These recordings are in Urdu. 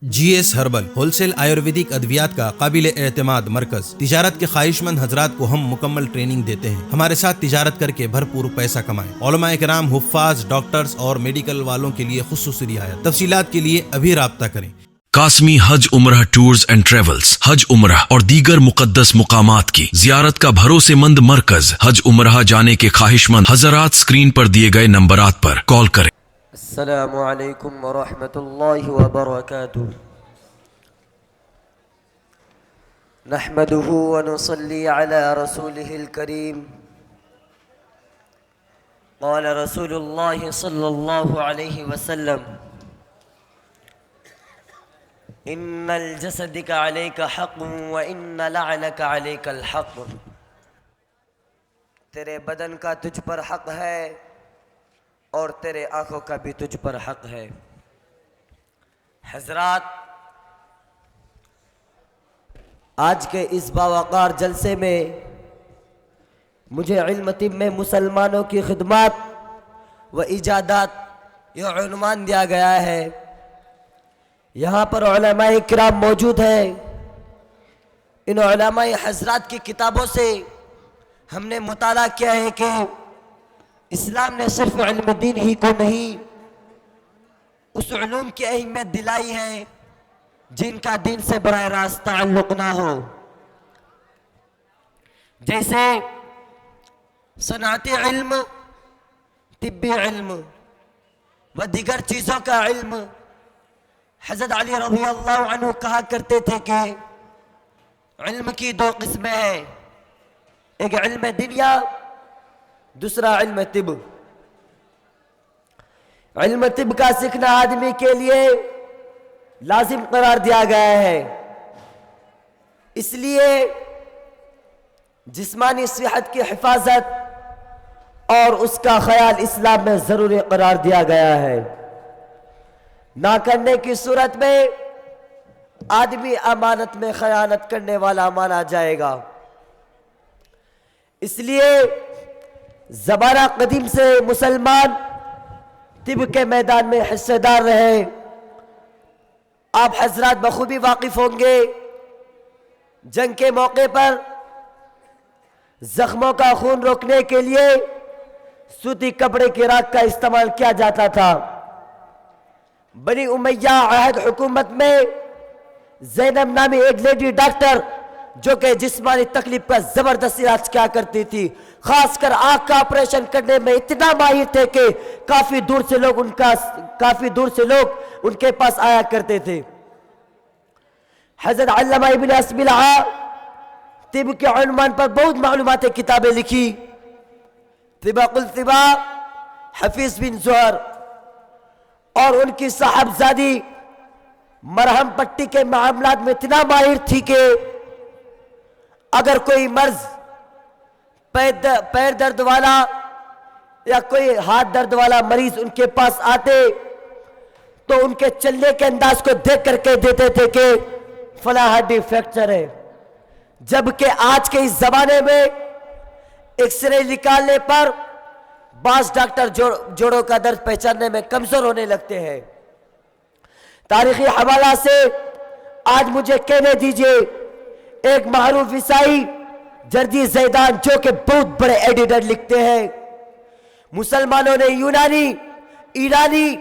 جی S herbal wholesale Ayurvedic ادویات کا قابل اعتماد مرکز۔ تجارت کے خواہش مند حضرات کو ہم مکمل ٹریننگ دیتے ہیں۔ ہمارے ساتھ تجارت کر کے بھرپور پیسہ کمائیں۔ علماء کرام، حفاظ، ڈاکٹرز اور میڈیکل والوں کے لیے خصوصی رعایت۔ تفصیلات کے لیے ابھی رابطہ کریں۔ قاسمی حج عمرہ ٹورز اینڈ ٹریولز حج عمرہ اور دیگر مقدس مقامات کی زیارت کا بھروسے مند مرکز۔ حج عمرہ جانے کے خواہش مند حضرات اسکرین پر دیے گئے نمبرات پر کال کریں۔ السلام علیکم ورحمۃ اللہ وبرکاتہ۔ نحمده ونصلي على رسوله الكريم۔ قال رسول الله صلى الله عليه وسلم: ان الجسدك عليك حق وان لعنك عليك الحق۔ تیرے بدن کا تجھ پر حق ہے اور تیرے آنکھوں کا بھی تجھ پر حق ہے۔ حضرات، آج کے اس باوقار جلسے میں مجھے علم طب میں مسلمانوں کی خدمات و ایجادات یہ عنوان دیا گیا ہے۔ یہاں پر علماء کرام موجود ہیں۔ ان علماء حضرات کی کتابوں سے ہم نے مطالعہ کیا ہے کہ اسلام نے صرف علم دین ہی کو نہیں، اس علوم کی اہمیت دلائی ہے جن کا دین سے براہ راست تعلق نہ ہو، جیسے صنعتی علم، طبی علم و دیگر چیزوں کا علم۔ حضرت علی رضی اللہ عنہ کہا کرتے تھے کہ علم کی دو قسمیں ہیں، ایک علم دنیا، دوسرا علم طب۔ علم طب کا سیکھنا آدمی کے لیے لازم قرار دیا گیا ہے، اس لیے جسمانی صحت کی حفاظت اور اس کا خیال اسلام میں ضروری قرار دیا گیا ہے۔ نہ کرنے کی صورت میں آدمی امانت میں خیانت کرنے والا مانا جائے گا۔ اس لیے زمانہ قدیم سے مسلمان طب کے میدان میں حصہ دار رہے۔ آپ حضرات بخوبی واقف ہوں گے، جنگ کے موقع پر زخموں کا خون روکنے کے لیے سوتی کپڑے کی راکھ کا استعمال کیا جاتا تھا۔ بنی امیہ عہد حکومت میں زینب نامی ایک لیڈی ڈاکٹر جو کہ جسمانی تکلیف کا زبردست علاج کیا کرتی تھی، خاص کر آنکھ کا آپریشن کرنے میں اتنا ماہر تھے کہ کافی دور سے لوگ ان کے پاس آیا کرتے تھے۔ حضرت علامہ ابن اسبلہ طب کے عنوان پر بہت معلومات کتابیں لکھی۔ طبق الطبا حفیظ بن زہر اور ان کی صاحبزادی مرہم پٹی کے معاملات میں اتنا ماہر تھی کہ اگر کوئی مرض پیر درد والا یا کوئی ہاتھ درد والا مریض ان کے پاس آتے تو ان کے چلنے کے انداز کو دیکھ کر کے دیتے تھے کہ فلاں ہڈی فریکچر ہے، جبکہ آج کے اس زمانے میں ایکس رے نکالنے پر بعض ڈاکٹر جوڑوں کا درد پہچاننے میں کمزور ہونے لگتے ہیں۔ تاریخی حوالہ سے آج مجھے کہنے دیجئے، ایک معروف عیسائی جردی زیدان جو کہ بہت بڑے ایڈیٹر لکھتے ہیں، مسلمانوں نے یونانی، ایرانی،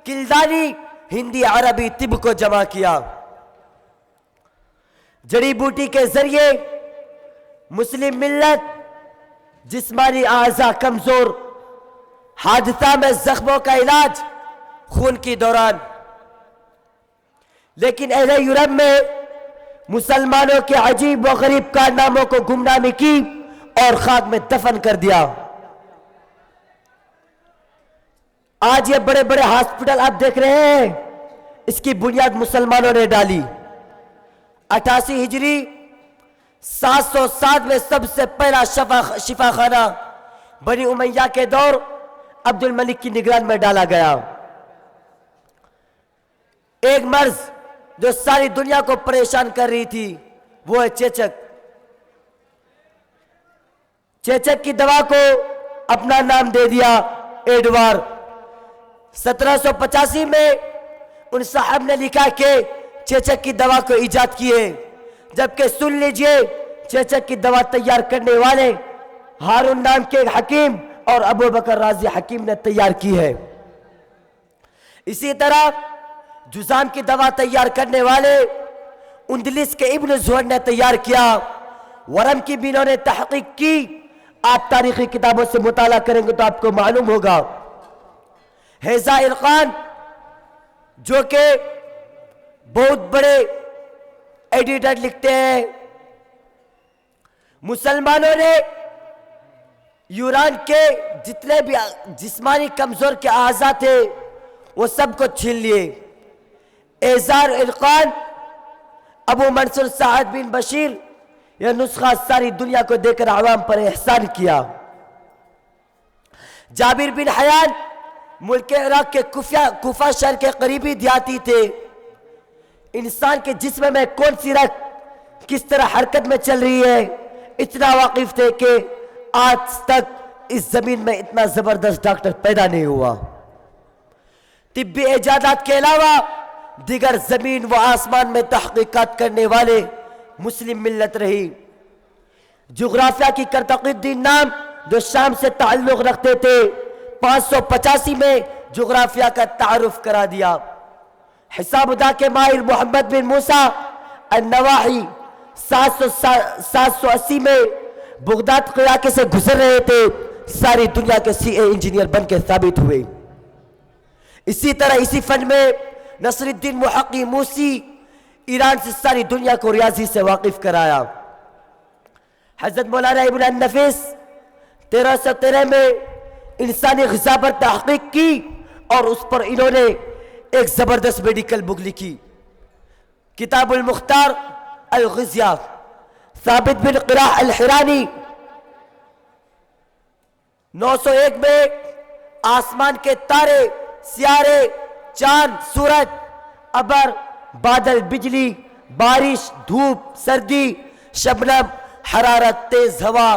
کلدانی، ہندی، عربی طب کو جمع کیا۔ جڑی بوٹی کے ذریعے مسلم ملت جسمانی اعضاء کمزور، حادثہ میں زخموں کا علاج خون کی دوران، لیکن اہل یورپ میں مسلمانوں کے عجیب و غریب کارناموں کو گمنامی کی اور خاک میں دفن کر دیا۔ آج یہ بڑے بڑے ہاسپٹل آپ دیکھ رہے ہیں، اس کی بنیاد مسلمانوں نے ڈالی۔ 88 ہجری 707 میں سب سے پہلا شفا خانہ بنی امیہ کے دور عبد الملک کی نگران میں ڈالا گیا۔ ایک مرض جو ساری دنیا کو پریشان کر رہی تھی وہ ہے چیچک۔ چیچک کی دوا کو اپنا نام دے دیا ایڈوار۔ 1785 میں ان صاحب نے لکھا کہ چیچک کی دوا کو ایجاد کی ہے، جبکہ سن لیجئے چیچک کی دوا تیار کرنے والے ہارون نام کے حکیم اور ابو بکر رازی حکیم نے تیار کی ہے۔ اسی طرح جزام کی دوا تیار کرنے والے اندلس کے ابن زہر نے تیار کیا، ورم کی بھی انہوں نے تحقیق کی۔ آپ تاریخی کتابوں سے مطالعہ کریں گے تو آپ کو معلوم ہوگا۔ حیضہ ارقان جو کہ بہت بڑے ایڈیٹر لکھتے ہیں، مسلمانوں نے یوران کے جتنے بھی جسمانی کمزور کے اعضاء تھے وہ سب کو چھین لیے۔ ایزار ارقان ابو منصور سعد بن بشیر یہ نسخہ ساری دنیا کو دے کر عوام پر احسان کیا۔ جابر بن حیان ملک عراق کے کوفہ شہر کے قریبی دیہاتی تھے۔ انسان کے جسم میں کون سی رگ کس طرح حرکت میں چل رہی ہے اتنا واقف تھے کہ آج تک اس زمین میں اتنا زبردست ڈاکٹر پیدا نہیں ہوا۔ طبی ایجادات کے علاوہ دیگر زمین و آسمان میں تحقیقات کرنے والے مسلم ملت رہی۔ جغرافیہ کی کرتقی الدین نام جو شام سے تعلق رکھتے تھے 585 میں جغرافیہ کا تعارف کرا دیا۔ حساب ادا کے ماہر محمد بن موسیٰ النواحی 780 میں بغداد کے علاقے سے گزر رہے تھے، ساری دنیا کے سی اے انجینئر بن کے ثابت ہوئے۔ اسی طرح اسی فن میں نصر الدین محقی موسی ایران سے ساری دنیا کو ریاضی سے واقف کرایا۔ حضرت مولانا ابن النفیس 1313 میں انسانی غذا پر تحقیق کی اور اس پر انہوں نے ایک زبردست میڈیکل بک لکھی، کتاب المختار الغذیہ۔ ثابت بن قراء الحرانی 901 میں آسمان کے تارے، سیارے، چاند، سورج، ابر، بادل، بجلی، بارش، دھوپ، سردی، شبنم، حرارت، تیز ہوا،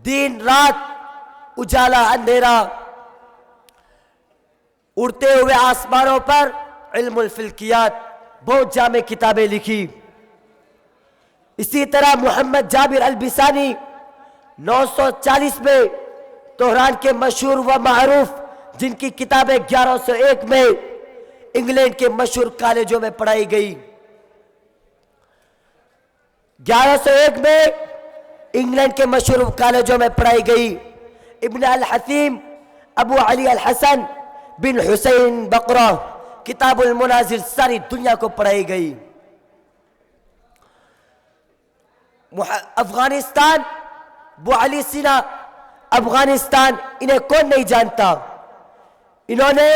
دن رات، اجالا اندھیرا، اڑتے ہوئے آسمانوں پر علم الفلکیات، بہت جامع کتابیں لکھی۔ اسی طرح محمد جابر البسانی 940 میں تہران کے مشہور و معروف جن کی کتابیں 1101 میں انگلینڈ کے مشہور کالجوں میں پڑھائی گئی۔ 1101 میں انگلینڈ کے مشہور کالجوں میں پڑھائی گئی۔ ابن الحثیم ابو علی الحسن بن حسین بقرہ کتاب المنازل ساری دنیا کو پڑھائی گئی۔ افغانستان ابو علی سینا افغانستان، انہیں کون نہیں جانتا؟ انہوں نے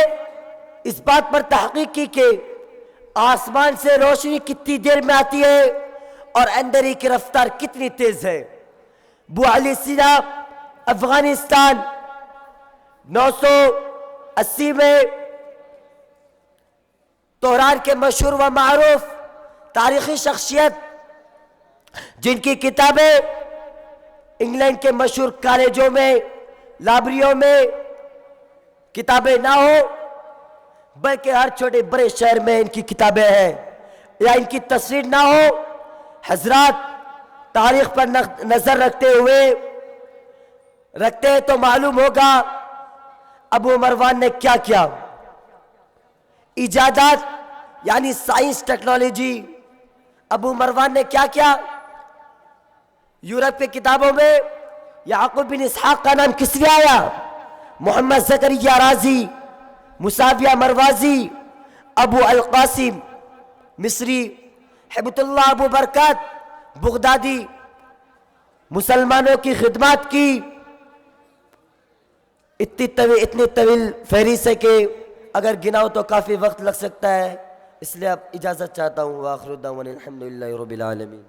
اس بات پر تحقیق کی کہ آسمان سے روشنی کتنی دیر میں آتی ہے اور اندھیرے کی رفتار کتنی تیز ہے۔ ابو علی سینا افغانستان 980 میں تہران کے مشہور و معروف تاریخی شخصیت جن کی کتابیں انگلینڈ کے مشہور کالجوں میں، لائبریریوں میں کتابیں نہ ہو بلکہ ہر چھوٹے بڑے شہر میں ان کی کتابیں ہیں یا ان کی تصویر نہ ہو، حضرات تاریخ پر نظر رکھتے ہیں تو معلوم ہوگا ابو مروان نے کیا کیا۔ ایجادات یعنی سائنس ٹیکنالوجی، ابو مروان نے کیا کیا؟ یورپ کی کتابوں میں یعقوب بن اسحاق کا نام کس لیے آیا؟ محمد زکریا رازی، مساویہ مروازی، ابو القاسم مصری، حبت اللہ ابو برکات بغدادی، مسلمانوں کی خدمات کی۔ اتنی طویل فہرست ہے کہ اگر گناؤ تو کافی وقت لگ سکتا ہے، اس لیے اب اجازت چاہتا ہوں۔ وآخر دعوانا الحمدللہ رب العالمین۔